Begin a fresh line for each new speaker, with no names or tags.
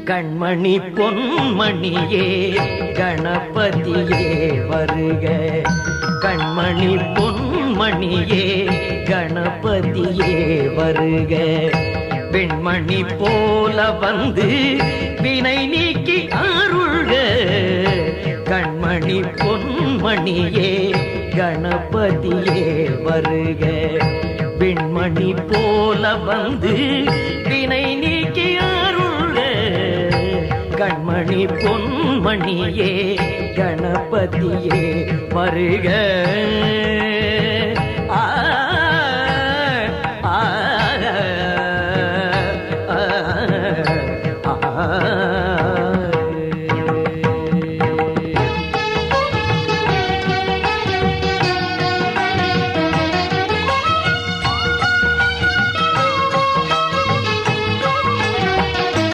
கண்மணி பொன்மணியே கணபதியே வருக. கண்மணி பொன்மணியே கணபதியே வருக. வெண்மணி போல வந்து வினை நீக்கி அருள்க. கண்மணி பொன்மணியே கணபதியே வருக. வெண்மணி போல வந்து வினை நீக்கி அருள்க. கண்மணி பொன்மணியே கணபதியே வருக.